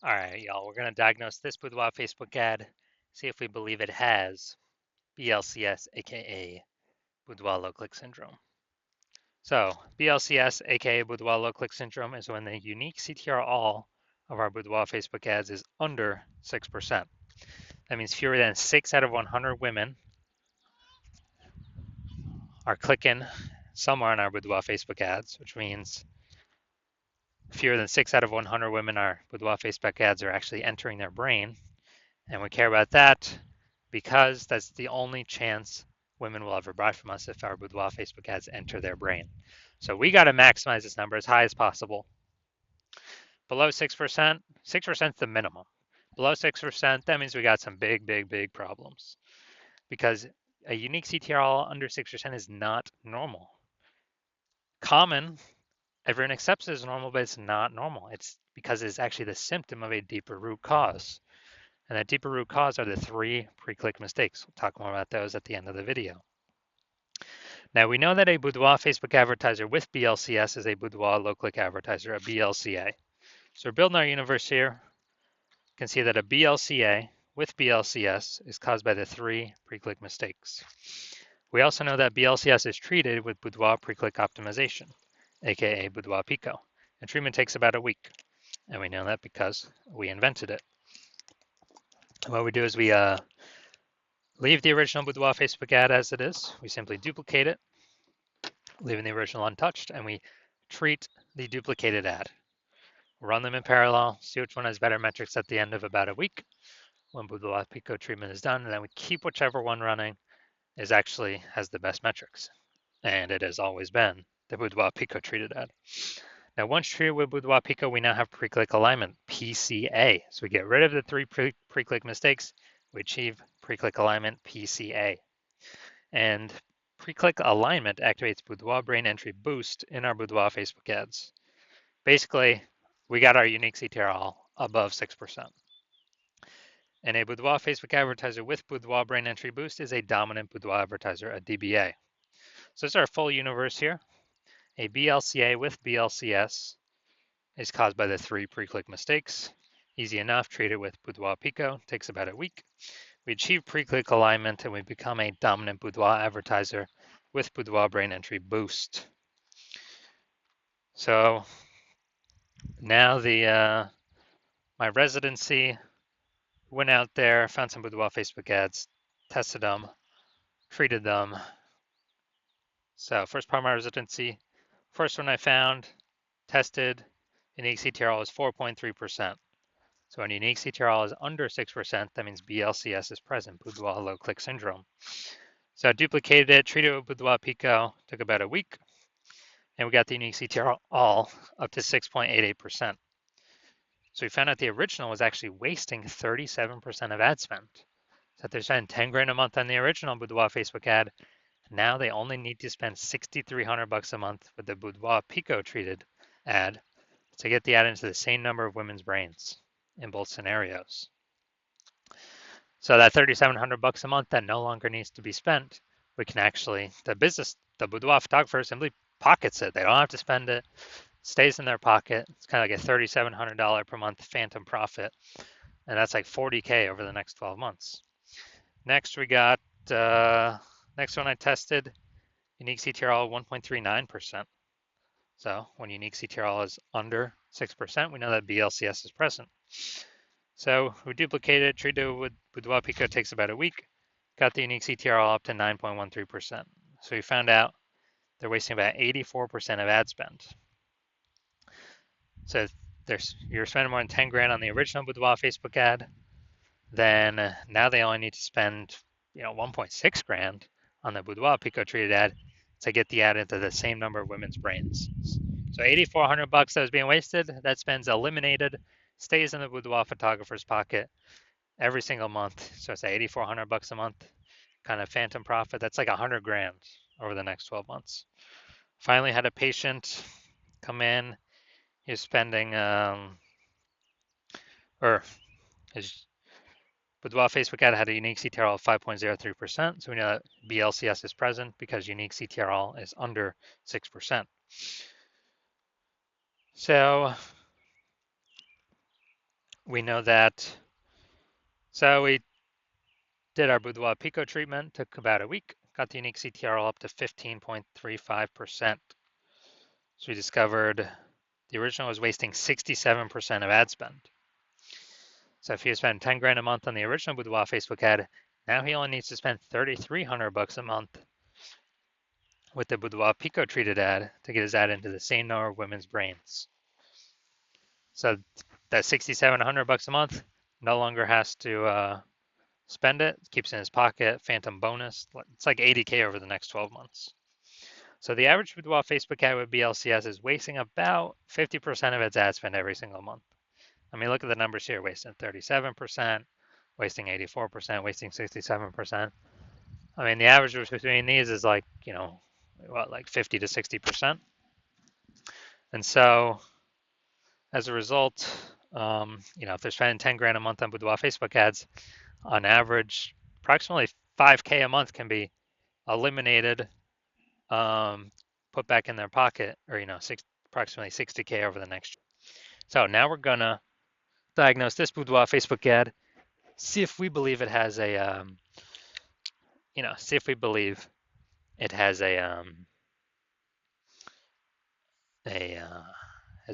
All right, y'all, we're going to diagnose this Boudoir Facebook ad, see if we believe it has BLCS, aka Boudoir low click syndrome. So, BLCS, aka Boudoir low click syndrome, is when the unique CTR all of our Boudoir Facebook ads is under 6%. That means fewer than 6 out of 100 women are clicking somewhere on our Boudoir Facebook ads, which means fewer than 6 out of 100 women our Boudoir Facebook ads are actually entering their brain. And we care about that because that's the only chance women will ever buy from us if our Boudoir Facebook ads enter their brain. So we got to maximize this number as high as possible. Below 6%, 6% is the minimum. Below 6%, that means we got some big problems because a unique CTRL under 6% is not normal. Common, everyone accepts it as normal, but it's not normal. It's because it's actually the symptom of a deeper root cause. And that deeper root cause are the 3 pre-click mistakes. We'll talk more about those at the end of the video. Now we know that a Boudoir Facebook advertiser with BLCS is a Boudoir low-click advertiser, a BLCA. So we're building our universe here. You can see that a BLCA with BLCS is caused by the 3 pre-click mistakes. We also know that BLCS is treated with Boudoir pre-click optimization, aka Boudoir Pico. And treatment takes about a week. And we know that because we invented it. What we do is we leave the original Boudoir Facebook ad as it is. We simply duplicate it, leaving the original untouched, and we treat the duplicated ad. Run them in parallel, see which one has better metrics at the end of about a week when Boudoir Pico treatment is done, and then we keep whichever one running is actually has the best metrics. And it has always been the Boudoir Pico treated ad. Now, once treated with Boudoir Pico, we now have pre-click alignment, PCA. So we get rid of the 3 pre-click mistakes, we achieve pre-click alignment, PCA. And pre-click alignment activates Boudoir brain entry boost in our Boudoir Facebook ads. Basically, we got our unique CTRL above 6%. And a Boudoir Facebook advertiser with Boudoir brain entry boost is a dominant Boudoir advertiser, a DBA. So this is our full universe here. A BLCA with BLCS is caused by the 3 pre-click mistakes. Easy enough, treat it with Boudoir Pico, takes about a week. We achieve pre-click alignment and we become a dominant Boudoir advertiser with Boudoir brain entry boost. So now my residency went out there, found some Boudoir Facebook ads, tested them, treated them. So first part of my residency, first one I found, tested, unique CTRL is 4.3%. So when unique CTRL is under 6%, that means BLCS is present, Boudoir low click syndrome. So I duplicated it, treated it with Boudoir Pico, took about a week, and we got the unique CTRL all up to 6.88%. So we found out the original was actually wasting 37% of ad spend. So if they're spending 10 grand a month on the original Boudoir Facebook ad, now they only need to spend $6,300 a month with the Boudoir Pico treated ad to get the ad into the same number of women's brains in both scenarios. So that $3,700 a month that no longer needs to be spent, we can actually, the Boudoir photographer simply pockets it. They don't have to spend it, stays in their pocket. It's kind of like a $3,700 per month phantom profit. And that's like 40K over the next 12 months. Next, we got, next one I tested, unique CTRL 1.39%. So when unique CTRL is under 6%, we know that BLCS is present. So we duplicated it, treated it with Boudoir Pico, takes about a week, got the unique CTRL up to 9.13%. So we found out they're wasting about 84% of ad spend. So you're spending more than 10 grand on the original Boudoir Facebook ad, then now they only need to spend 1.6 grand on the Boudoir Pico treated ad to get the ad into the same number of women's brains. So $8,400 that was being wasted, that spend's eliminated, stays in the Boudoir photographer's pocket every single month. So it's $8,400 a month, kind of phantom profit. That's like 100 grand over the next 12 months. Finally had a patient come in. He's spending, his Boudoir Facebook ad had a unique CTRL of 5.03%. So we know that BLCS is present because unique CTRL is under 6%. So we know that. So we did our Boudoir Pico treatment, took about a week, got the unique CTRL up to 15.35%. So we discovered the original was wasting 67% of ad spend. So if he was spending 10 grand a month on the original Boudoir Facebook ad, now he only needs to spend 3,300 bucks a month with the Boudoir Pico treated ad to get his ad into the same number of women's brains. So that 6,700 bucks a month no longer has to spend it, keeps it in his pocket, phantom bonus. It's like 80K over the next 12 months. So the average Boudoir Facebook ad with BLCS is wasting about 50% of its ad spend every single month. I mean, look at the numbers here, wasting 37%, wasting 84%, wasting 67%. I mean, the average between these is like, what, like 50 to 60%. And so as a result, if they're spending 10 grand a month on Boudoir Facebook ads, on average, approximately 5K a month can be eliminated, put back in their pocket, or, approximately 60K over the next year. So now we're going to diagnose this Boudoir Facebook ad, see if we believe it has see if we believe it has has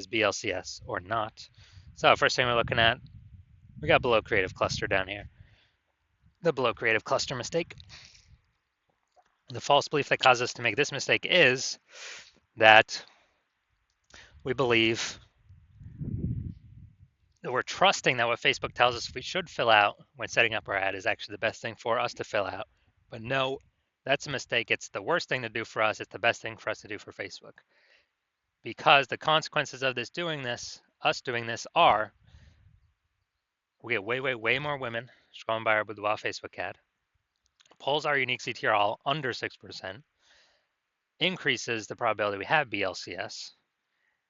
BLCS or not. So first thing we're looking at, we got below creative cluster down here. The below creative cluster mistake. The false belief that causes us to make this mistake is that we believe that we're trusting that what Facebook tells us we should fill out when setting up our ad is actually the best thing for us to fill out. But no, that's a mistake. It's the worst thing to do for us. It's the best thing for us to do for Facebook. Because the consequences of us doing this are we get way more women scrolling by our Boudoir Facebook ad, pulls our unique CTR under 6%, increases the probability we have BLCS,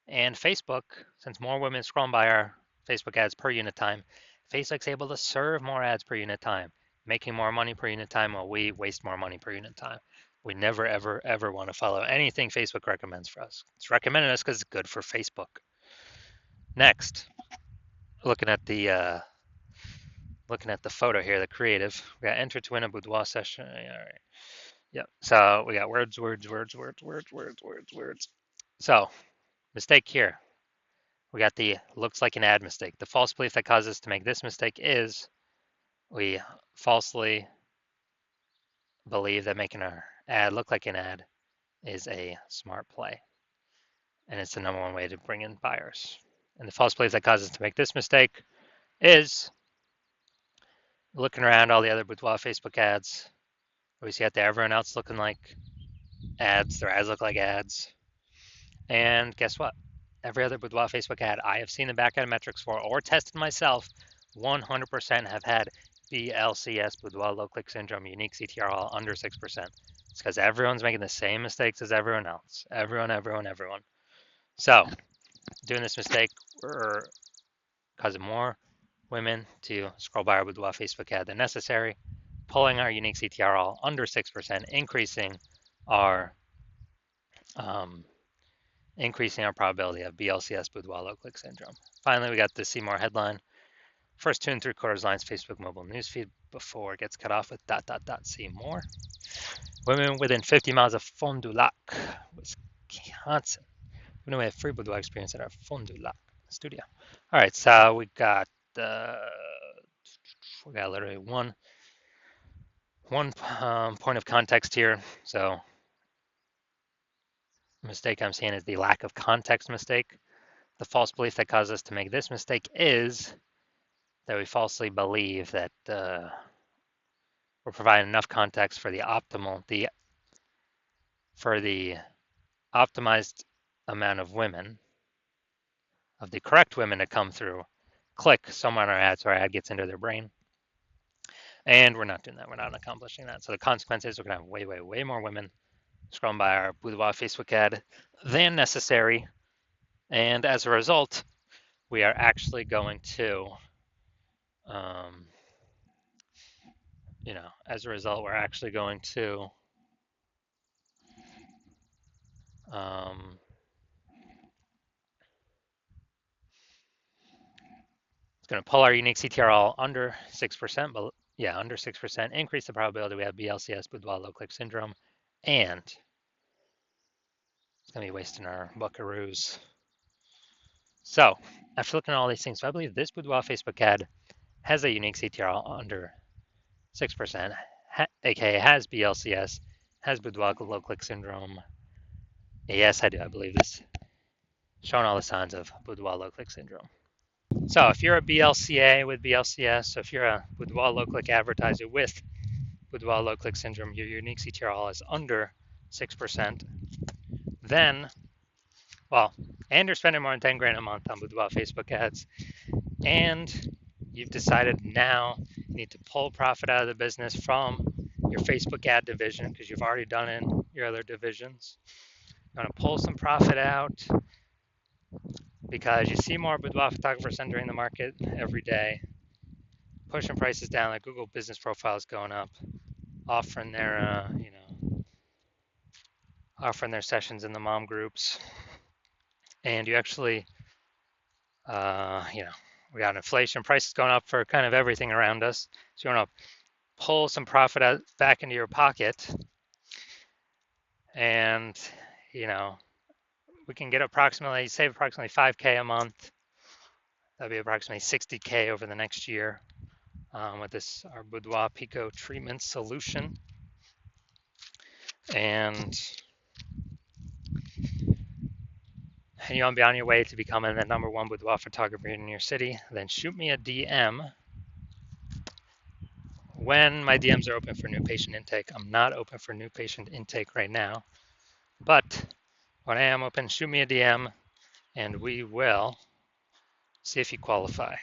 and Facebook, since more women scroll by our Facebook ads per unit time, Facebook's able to serve more ads per unit time, making more money per unit time while we waste more money per unit time. We never, ever want to follow anything Facebook recommends for us. It's recommending us because it's good for Facebook. Next, looking at the photo here, the creative. We got enter to win a boudoir session. All right. Yep. So we got words. So mistake here. We got the looks like an ad mistake. The false belief that causes us to make this mistake is we falsely believe that making our ad look like an ad is a smart play. And it's the number one way to bring in buyers. And the false belief that causes us to make this mistake is looking around all the other boudoir Facebook ads. We see out there everyone else looking like ads. Their ads look like ads. And guess what? Every other Boudoir Facebook ad I have seen the back end metrics for or tested myself 100% have had BLCS, Boudoir low click syndrome, unique CTRL under 6%. It's because everyone's making the same mistakes as everyone else. Everyone. So doing this mistake, we're causing more women to scroll by our Boudoir Facebook ad than necessary, pulling our unique CTRL under 6%, increasing our probability of BLCS Boudoir low click syndrome. Finally, we got the see more headline. First 2 3/4 lines Facebook mobile newsfeed before it gets cut off with ... See more. Women within 50 miles of Fond du Lac, Wisconsin. We have free boudoir experience at our Fond du Lac studio. All right, so we got literally one point of context here. So mistake I'm seeing is the lack of context mistake. The false belief that causes us to make this mistake is that we falsely believe that we're providing enough context for the optimized amount of women, of the correct women to come through, click somewhere on our ad so our ad gets into their brain. And we're not doing that. We're not accomplishing that. So the consequence is we're going to have way more women scrolling by our Boudoir Facebook ad than necessary. And as a result, we are actually going to, It's going to pull our unique CTRL under 6%, but yeah, under 6%, increase the probability we have BLCS, boudoir low click syndrome, and it's going to be wasting our buckaroos. So after looking at all these things, so I believe this boudoir Facebook ad has a unique CTRL under 6%, aka has BLCS, has boudoir low click syndrome. Yes, I do. I believe this, showing all the signs of boudoir low click syndrome. So if you're a BLCA with BLCS, so if you're a boudoir low click advertiser with boudoir low click syndrome, your unique CTRL is under 6%, then, well, and you're spending more than 10 grand a month on boudoir Facebook ads, and you've decided now you need to pull profit out of the business from your Facebook ad division because you've already done it in your other divisions. You want to pull some profit out because you see more boudoir photographers entering the market every day, pushing prices down. Like Google business profile is going up, offering their, offering their sessions in the mom groups, and you actually, we got inflation, prices going up for kind of everything around us. So you want to pull some profit out, back into your pocket, and we can get save approximately 5K a month. That'd be approximately 60K over the next year with this our Boudoir Pico treatment solution. And you want to be on your way to becoming the #1 boudoir photographer in your city, then shoot me a DM when my DMs are open for new patient intake. I'm not open for new patient intake right now, but when I am open, shoot me a DM and we will see if you qualify.